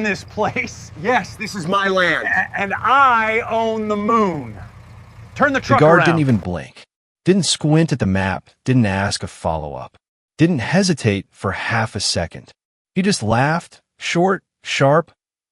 own this place. Yes, this is my land. And I own the moon. Turn the truck The guard around. didn't even blink, didn't squint at the map, didn't ask a follow-up, didn't hesitate for half a second. He just laughed, short, sharp,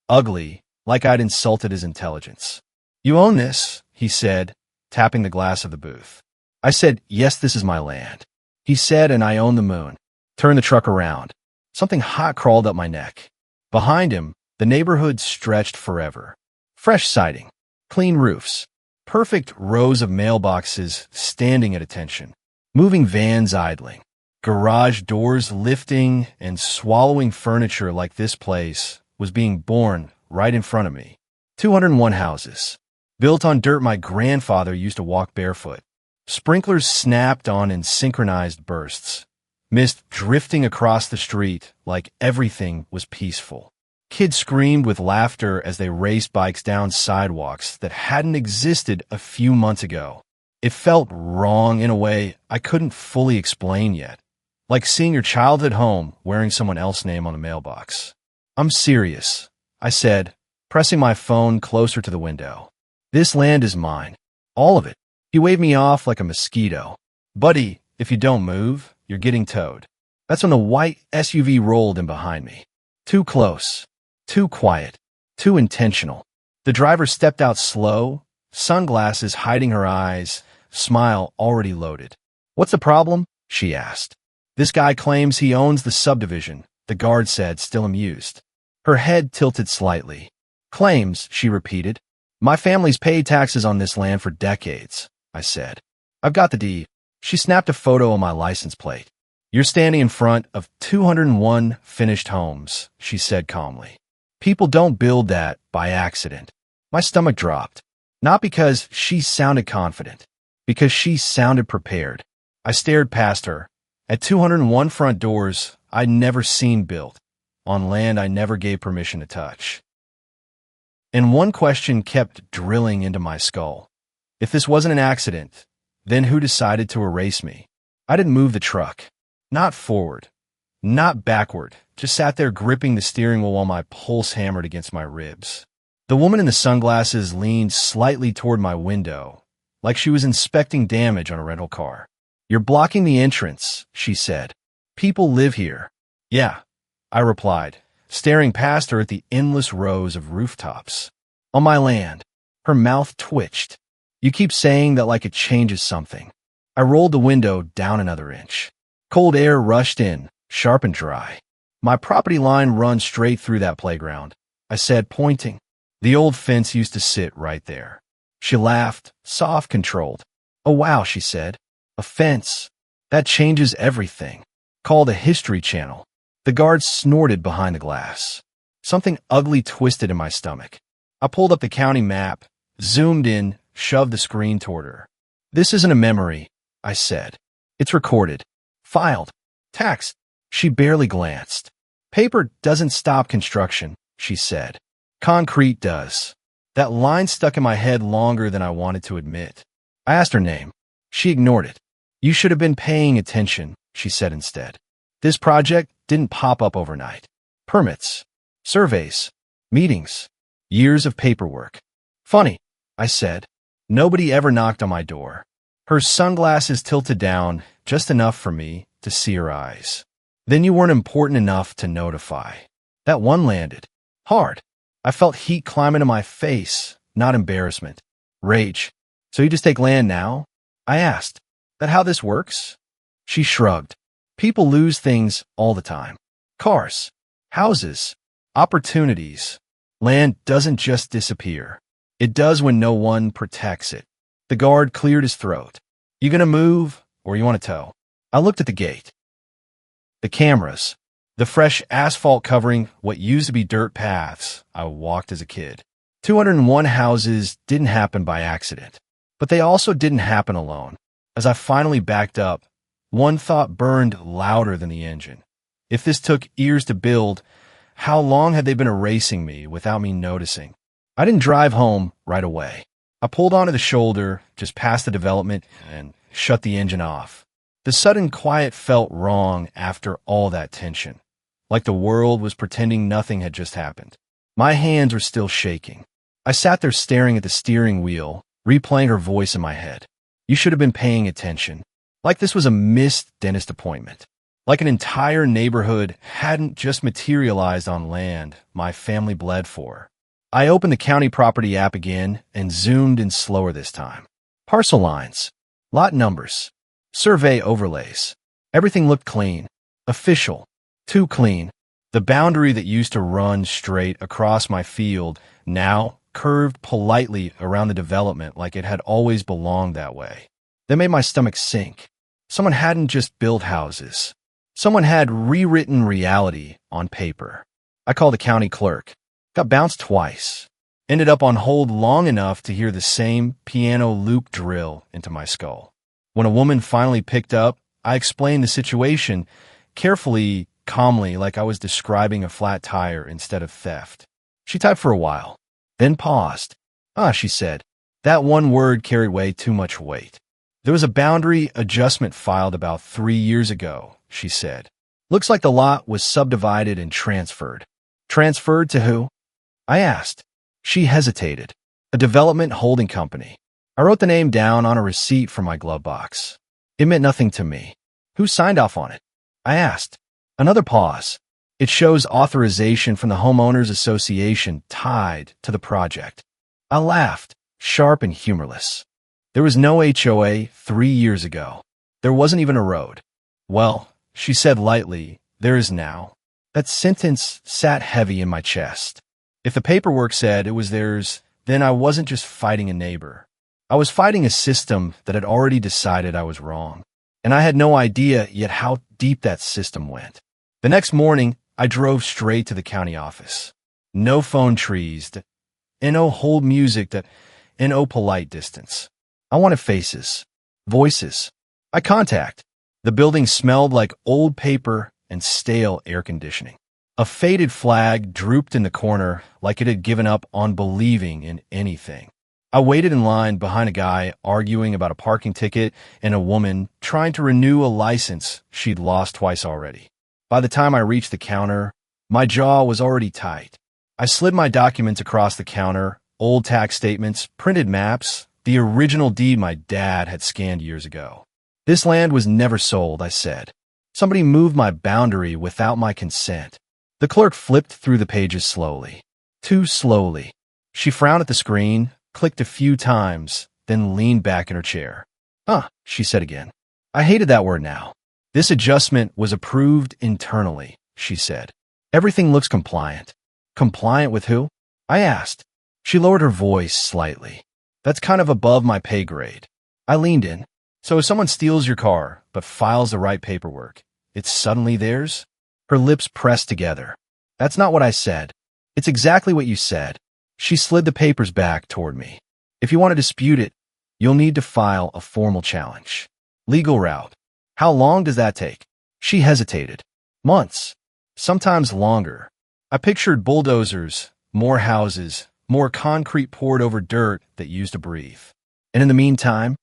ugly, like I'd insulted his intelligence. "You own this," he said, tapping the glass of the booth. I said, "Yes, this is my land." He said, "And I own the moon." Turn the truck around. Something hot crawled up my neck. Behind him, the neighborhood stretched forever. Fresh siding, clean roofs, perfect rows of mailboxes standing at attention, moving vans idling, garage doors lifting and swallowing furniture like this place was being born right in front of me. 201 houses, built on dirt my grandfather used to walk barefoot. Sprinklers snapped on in synchronized bursts. Mist drifting across the street like everything was peaceful. Kids screamed with laughter as they raced bikes down sidewalks that hadn't existed a few months ago. It felt wrong in a way I couldn't fully explain yet, like seeing your childhood home wearing someone else's name on the mailbox. "I'm serious," I said, pressing my phone closer to the window. "This land is mine. All of it." He waved me off like a mosquito. "Buddy, if you don't move, you're getting towed." That's when the white SUV rolled in behind me. Too close, too quiet, too intentional. The driver stepped out slow, sunglasses hiding her eyes, smile already loaded. "What's the problem?" she asked. "This guy claims he owns the subdivision," the guard said, still amused. Her head tilted slightly. "Claims," she repeated. "My family's paid taxes on this land for decades," I said. "I've got the deed." She snapped a photo of my license plate. "You're standing in front of 201 finished homes," she said calmly. "People don't build that by accident." My stomach dropped. Not because she sounded confident, because she sounded prepared. I stared past her, at 201 front doors I'd never seen built, on land I never gave permission to touch. And one question kept drilling into my skull. If this wasn't an accident, then who decided to erase me? I didn't move the truck. Not forward, not backward, just sat there gripping the steering wheel while my pulse hammered against my ribs. The woman in the sunglasses leaned slightly toward my window, like she was inspecting damage on a rental car. "You're blocking the entrance," she said. "People live here." "Yeah," I replied, staring past her at the endless rows of rooftops. "On my land." Her mouth twitched. "You keep saying that like it changes something." I rolled the window down another inch. Cold air rushed in, sharp and dry. "My property line runs straight through that playground," I said, pointing. "The old fence used to sit right there." She laughed, soft, controlled. "Oh wow," she said. "A fence. That changes everything. Call the History Channel." The guard snorted behind the glass. Something ugly twisted in my stomach. I pulled up the county map, zoomed in, shoved the screen toward her. "This isn't a memory," I said. "It's recorded. Filed. Taxed." She barely glanced. "Paper doesn't stop construction," she said. "Concrete does." That line stuck in my head longer than I wanted to admit. I asked her name. She ignored it. "You should have been paying attention," she said instead. "This project didn't pop up overnight. Permits, surveys, meetings, years of paperwork." "Funny," I said. "Nobody ever knocked on my door." Her sunglasses tilted down just enough for me to see her eyes. "Then you weren't important enough to notify." That one landed. Hard. I felt heat climb into my face, not embarrassment. Rage. "So you just take land now?" I asked. "That how this works?" She shrugged. "People lose things all the time. Cars, houses, opportunities. Land doesn't just disappear. It does when no one protects it." The guard cleared his throat. "You gonna move, or you want to tow?" I looked at the gate. The cameras. The fresh asphalt covering what used to be dirt paths I walked as a kid. 201 houses didn't happen by accident, but they also didn't happen alone. As I finally backed up, one thought burned louder than the engine. If this took years to build, how long had they been erasing me without me noticing? I didn't drive home right away. I pulled onto the shoulder, just past the development, and shut the engine off. The sudden quiet felt wrong after all that tension, like the world was pretending nothing had just happened. My hands were still shaking. I sat there staring at the steering wheel, replaying her voice in my head. You should have been paying attention. Like this was a missed dentist appointment. Like an entire neighborhood hadn't just materialized on land my family bled for. I opened the county property app again and zoomed in slower this time. Parcel lines, lot numbers, survey overlays. Everything looked clean, official, too clean. The boundary that used to run straight across my field now curved politely around the development like it had always belonged that way. That made my stomach sink. Someone hadn't just built houses. Someone had rewritten reality on paper. I called the county clerk. Got bounced twice. Ended up on hold long enough to hear the same piano loop drill into my skull. When a woman finally picked up, I explained the situation carefully, calmly, like I was describing a flat tire instead of theft. She typed for a while, then paused. She said. That one word carried way too much weight. There was a boundary adjustment filed about 3 years ago, she said. Looks like the lot was subdivided and transferred. Transferred to who? I asked. She hesitated. A development holding company. I wrote the name down on a receipt from my glove box. It meant nothing to me. Who signed off on it? I asked. Another pause. It shows authorization from the Homeowners Association tied to the project. I laughed, sharp and humorless. There was no HOA 3 years ago. There wasn't even a road. Well, she said lightly, there is now. That sentence sat heavy in my chest. If the paperwork said it was theirs, then I wasn't just fighting a neighbor. I was fighting a system that had already decided I was wrong. And I had no idea yet how deep that system went. The next morning, I drove straight to the county office. No phone trees, no hold music, no polite distance. I wanted faces, voices, eye contact. The building smelled like old paper and stale air conditioning. A faded flag drooped in the corner like it had given up on believing in anything. I waited in line behind a guy arguing about a parking ticket and a woman trying to renew a license she'd lost twice already. By the time I reached the counter, my jaw was already tight. I slid my documents across the counter, old tax statements, printed maps, the original deed my dad had scanned years ago. This land was never sold, I said. Somebody moved my boundary without my consent. The clerk flipped through the pages slowly. Too slowly. She frowned at the screen, clicked a few times, then leaned back in her chair. She said again. I hated that word now. This adjustment was approved internally, she said. Everything looks compliant. Compliant with who? I asked. She lowered her voice slightly. That's kind of above my pay grade. I leaned in. So if someone steals your car, but files the right paperwork, it's suddenly theirs? Her lips pressed together. That's not what I said. It's exactly what you said. She slid the papers back toward me. If you want to dispute it, you'll need to file a formal challenge. Legal route. How long does that take? She hesitated. Months. Sometimes longer. I pictured bulldozers, more houses, more concrete poured over dirt that used to breathe. And in the meantime,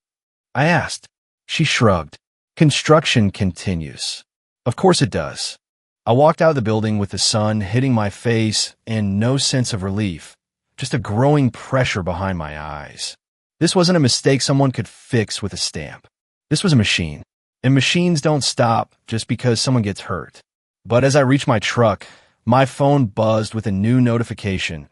I asked. She shrugged. Construction continues. Of course it does. I walked out of the building with the sun hitting my face and no sense of relief, just a growing pressure behind my eyes. This wasn't a mistake someone could fix with a stamp. This was a machine, and machines don't stop just because someone gets hurt. But as I reached my truck, my phone buzzed with a new notification,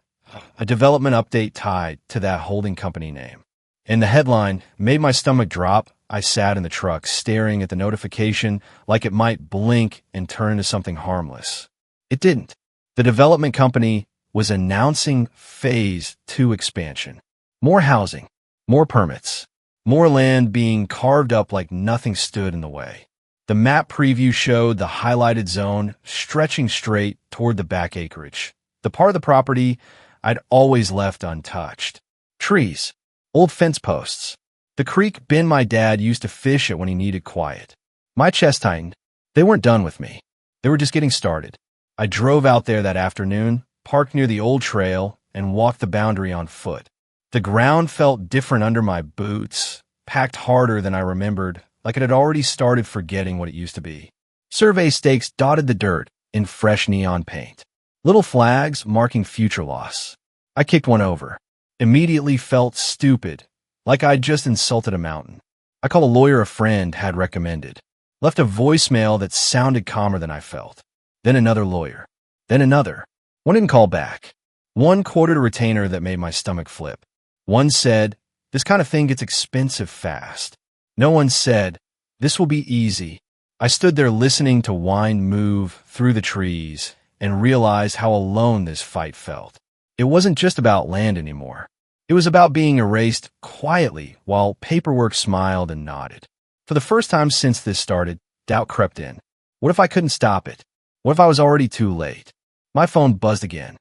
a development update tied to that holding company name. And the headline made my stomach drop. I sat in the truck, staring at the notification like it might blink and turn into something harmless. It didn't. The development company was announcing Phase 2 expansion. More housing, more permits, more land being carved up like nothing stood in the way. The map preview showed the highlighted zone stretching straight toward the back acreage, the part of the property I'd always left untouched. Trees, old fence posts, the creek bin my dad used to fish at when he needed quiet. My chest tightened. They weren't done with me. They were just getting started. I drove out there that afternoon, parked near the old trail, and walked the boundary on foot. The ground felt different under my boots, packed harder than I remembered, like it had already started forgetting what it used to be. Survey stakes dotted the dirt in fresh neon paint. Little flags marking future loss. I kicked one over. Immediately felt stupid, like I'd just insulted a mountain. I called a lawyer a friend had recommended. Left a voicemail that sounded calmer than I felt. Then another lawyer. Then another. One didn't call back. One quoted a retainer that made my stomach flip. One said, "This kind of thing gets expensive fast." No one said, "This will be easy." I stood there listening to wind move through the trees and realized how alone this fight felt. It wasn't just about land anymore. It was about being erased quietly while paperwork smiled and nodded. For the first time since this started, doubt crept in. What if I couldn't stop it? What if I was already too late? My phone buzzed again.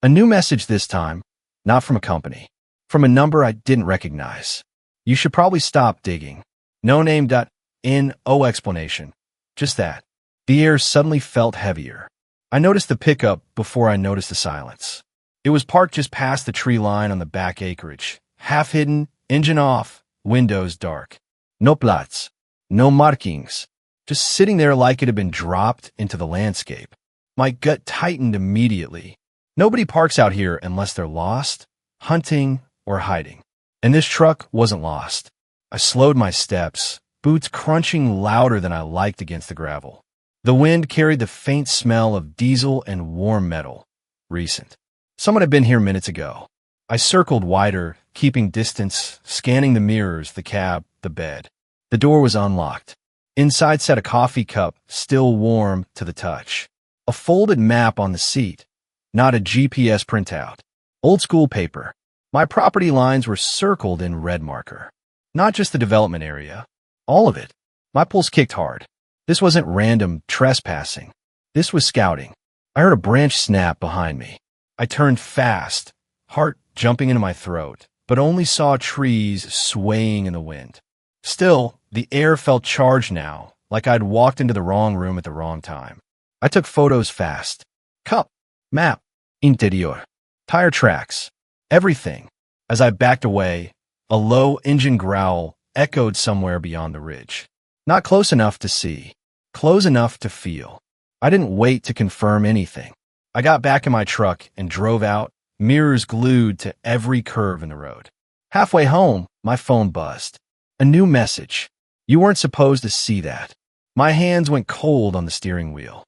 A new message this time, not from a company, from a number I didn't recognize. "You should probably stop digging. No name. No explanation. Just that." The air suddenly felt heavier. I noticed the pickup before I noticed the silence. It was parked just past the tree line on the back acreage, half hidden, engine off, windows dark. No plats, no markings, just sitting there like it had been dropped into the landscape. My gut tightened immediately. Nobody parks out here unless they're lost, hunting, or hiding. And this truck wasn't lost. I slowed my steps, boots crunching louder than I liked against the gravel. The wind carried the faint smell of diesel and warm metal. Recent. Someone had been here minutes ago. I circled wider, keeping distance, scanning the mirrors, the cab, the bed. The door was unlocked. Inside sat a coffee cup, still warm to the touch. A folded map on the seat, not a GPS printout. Old school paper. My property lines were circled in red marker. Not just the development area. All of it. My pulse kicked hard. This wasn't random trespassing. This was scouting. I heard a branch snap behind me. I turned fast, heart jumping into my throat, but only saw trees swaying in the wind. Still, the air felt charged now, like I'd walked into the wrong room at the wrong time. I took photos fast. Cup, map, interior, tire tracks, everything. As I backed away, a low engine growl echoed somewhere beyond the ridge. Not close enough to see, close enough to feel. I didn't wait to confirm anything. I got back in my truck and drove out, mirrors glued to every curve in the road. Halfway home, my phone buzzed. A new message. "You weren't supposed to see that." My hands went cold on the steering wheel.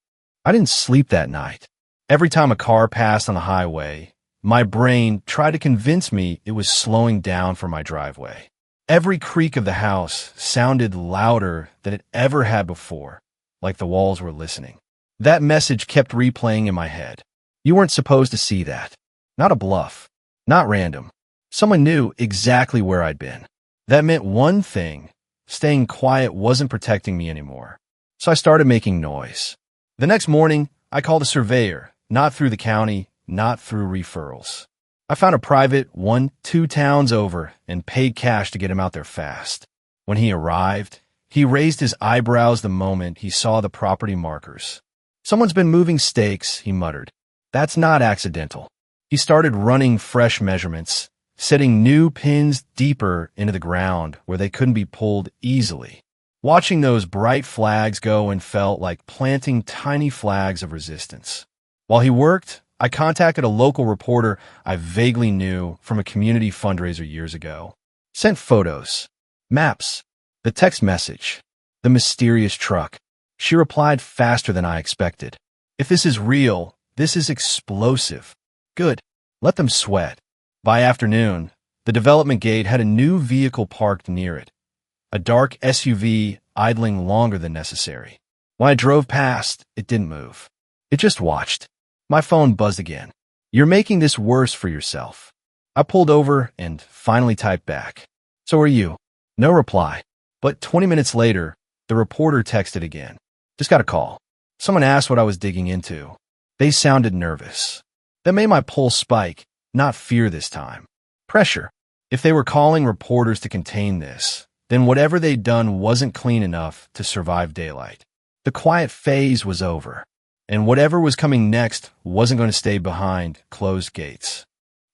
I didn't sleep that night. Every time a car passed on the highway, my brain tried to convince me it was slowing down for my driveway. Every creak of the house sounded louder than it ever had before, like the walls were listening. That message kept replaying in my head. You weren't supposed to see that. Not a bluff. Not random. Someone knew exactly where I'd been. That meant one thing. Staying quiet wasn't protecting me anymore. So I started making noise. The next morning, I called a surveyor, not through the county, not through referrals. I found a private 1-2 towns over and paid cash to get him out there fast. When he arrived, he raised his eyebrows the moment he saw the property markers. "Someone's been moving stakes," he muttered. "That's not accidental." He started running fresh measurements, setting new pins deeper into the ground where they couldn't be pulled easily. Watching those bright flags go and felt like planting tiny flags of resistance. While he worked, I contacted a local reporter I vaguely knew from a community fundraiser years ago. Sent photos, maps, the text message, the mysterious truck. She replied faster than I expected. "If this is real, this is explosive." Good. Let them sweat. By afternoon, the development gate had a new vehicle parked near it. A dark SUV idling longer than necessary. When I drove past, it didn't move. It just watched. My phone buzzed again. "You're making this worse for yourself." I pulled over and finally typed back. "So are you." No reply. But 20 minutes later, the reporter texted again. "Just got a call. Someone asked what I was digging into." They sounded nervous. That made my pulse spike, not fear this time. Pressure. If they were calling reporters to contain this, then whatever they'd done wasn't clean enough to survive daylight. The quiet phase was over, and whatever was coming next wasn't going to stay behind closed gates.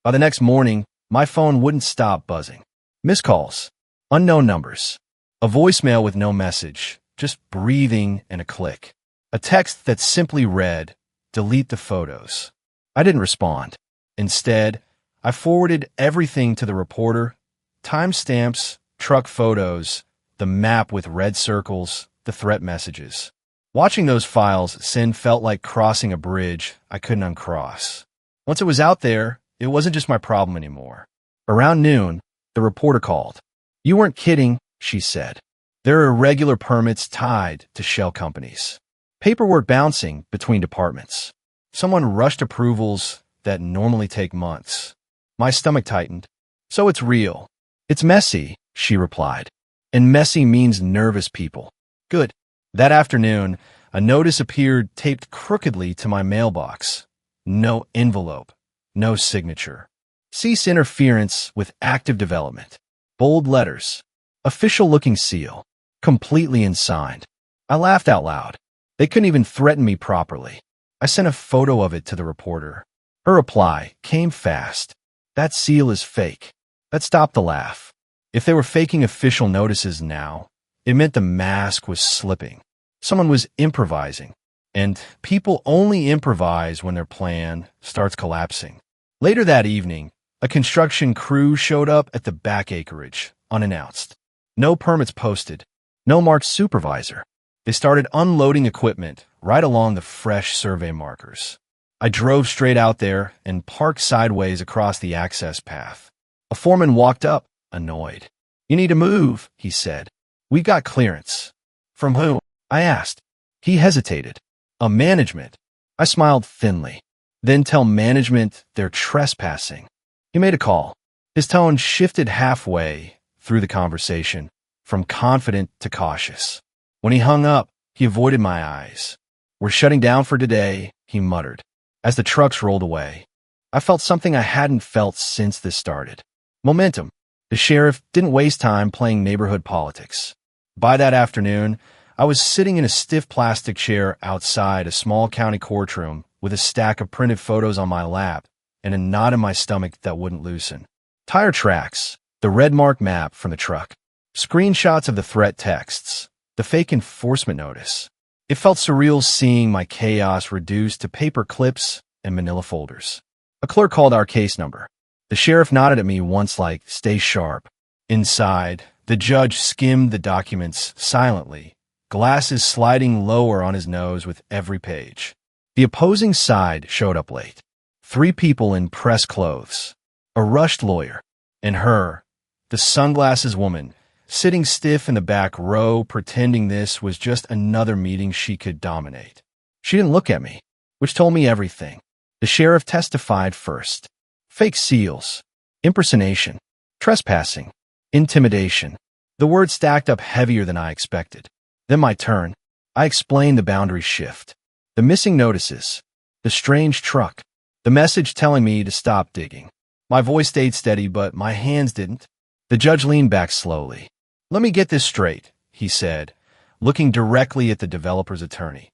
By the next morning, my phone wouldn't stop buzzing. Missed calls, unknown numbers, a voicemail with no message, just breathing and a click. A text that simply read, delete the photos. I didn't respond. Instead, I forwarded everything to the reporter: timestamps, truck photos, the map with red circles, the threat messages. Watching those files send felt like crossing a bridge I couldn't uncross. Once it was out there, it wasn't just my problem anymore. Around noon, the reporter called. "You weren't kidding," she said. "There are irregular permits tied to shell companies. Paperwork bouncing between departments. Someone rushed approvals that normally take months." My stomach tightened. "So it's real." "It's messy," she replied. "And messy means nervous people." Good. That afternoon, a notice appeared taped crookedly to my mailbox. No envelope, no signature. "Cease interference with active development." Bold letters. Official-looking seal. Completely unsigned. I laughed out loud. They couldn't even threaten me properly. I sent a photo of it to the reporter. Her reply came fast. "That seal is fake." That stopped the laugh. If they were faking official notices now, it meant the mask was slipping. Someone was improvising. And people only improvise when their plan starts collapsing. Later that evening, a construction crew showed up at the back acreage, unannounced. No permits posted. No marked supervisor. They started unloading equipment right along the fresh survey markers. I drove straight out there and parked sideways across the access path. A foreman walked up, annoyed. "You need to move," he said. "We got clearance." "From whom?" I asked. He hesitated. Management." I smiled thinly. "Then tell management they're trespassing." He made a call. His tone shifted halfway through the conversation, from confident to cautious. When he hung up, he avoided my eyes. "We're shutting down for today," he muttered. As the trucks rolled away, I felt something I hadn't felt since this started. Momentum. The sheriff didn't waste time playing neighborhood politics. By that afternoon, I was sitting in a stiff plastic chair outside a small county courtroom with a stack of printed photos on my lap and a knot in my stomach that wouldn't loosen. Tire tracks, the red mark map from the truck, screenshots of the threat texts, the fake enforcement notice. It felt surreal seeing my chaos reduced to paper clips and manila folders. A clerk called our case number. The sheriff nodded at me once like, "Stay sharp." Inside, the judge skimmed the documents silently, glasses sliding lower on his nose with every page. The opposing side showed up late. 3 people in press clothes. A rushed lawyer. And her, the sunglasses woman, sitting stiff in the back row pretending this was just another meeting she could dominate. She didn't look at me, which told me everything. The sheriff testified first. Fake seals. Impersonation. Trespassing. Intimidation. The words stacked up heavier than I expected. Then my turn. I explained the boundary shift. The missing notices. The strange truck. The message telling me to stop digging. My voice stayed steady, but my hands didn't. The judge leaned back slowly. "Let me get this straight," he said, looking directly at the developer's attorney.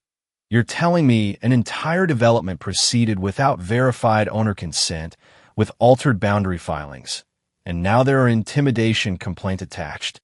"You're telling me an entire development proceeded without verified owner consent, with altered boundary filings, and now there are intimidation complaints attached."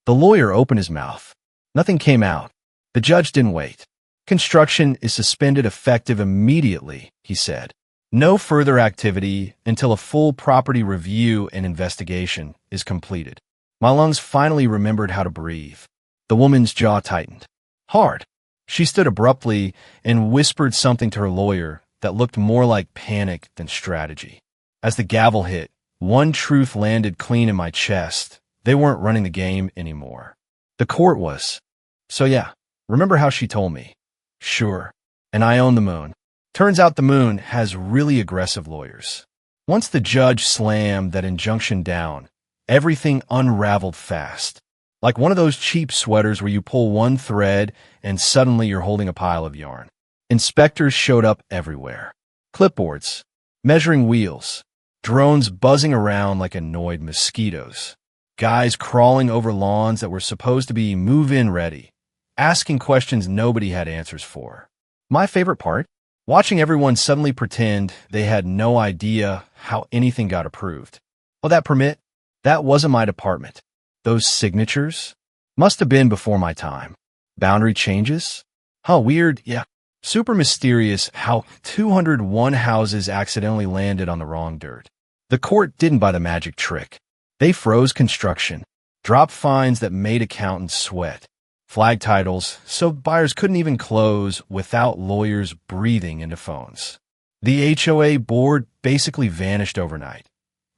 The lawyer opened his mouth. Nothing came out. The judge didn't wait. "Construction is suspended effective immediately," he said. "No further activity until a full property review and investigation is completed." My lungs finally remembered how to breathe. The woman's jaw tightened. Hard. She stood abruptly and whispered something to her lawyer that looked more like panic than strategy. As the gavel hit, one truth landed clean in my chest. They weren't running the game anymore. The court was. "So yeah, remember how she told me?" "Sure. And I own the moon." Turns out the moon has really aggressive lawyers. Once the judge slammed that injunction down, everything unraveled fast. Like one of those cheap sweaters where you pull one thread and suddenly you're holding a pile of yarn. Inspectors showed up everywhere. Clipboards, measuring wheels, drones buzzing around like annoyed mosquitoes, guys crawling over lawns that were supposed to be move-in ready, asking questions nobody had answers for. My favorite part? Watching everyone suddenly pretend they had no idea how anything got approved. Oh, that permit? That wasn't my department. Those signatures? Must have been before my time. Boundary changes? Huh, weird, yeah. Super mysterious how 201 houses accidentally landed on the wrong dirt. The court didn't buy the magic trick. They froze construction, dropped fines that made accountants sweat, flagged titles so buyers couldn't even close without lawyers breathing into phones. The HOA board basically vanished overnight,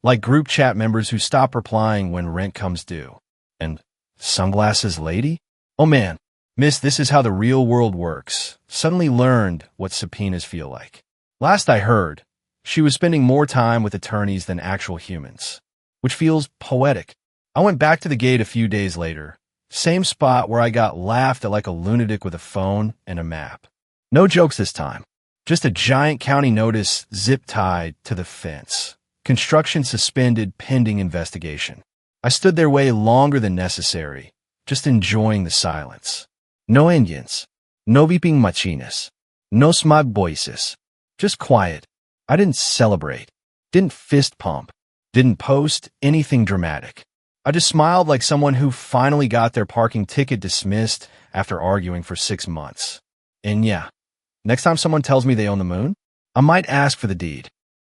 like group chat members who stop replying when rent comes due. And sunglasses lady? Oh man, miss, this is how the real world works. Suddenly learned what subpoenas feel like. Last I heard, she was spending more time with attorneys than actual humans, which feels poetic. I went back to the gate a few days later, same spot where I got laughed at like a lunatic with a phone and a map. No jokes this time, just a giant county notice zip-tied to the fence. Construction suspended pending investigation. I stood there way longer than necessary, just enjoying the silence. No Indians, no beeping machines, no smug voices, just quiet. I didn't celebrate, didn't fist pump, didn't post anything dramatic. I just smiled like someone who finally got their parking ticket dismissed after arguing for 6 months. And yeah, next time someone tells me they own the moon, I might ask for the deed.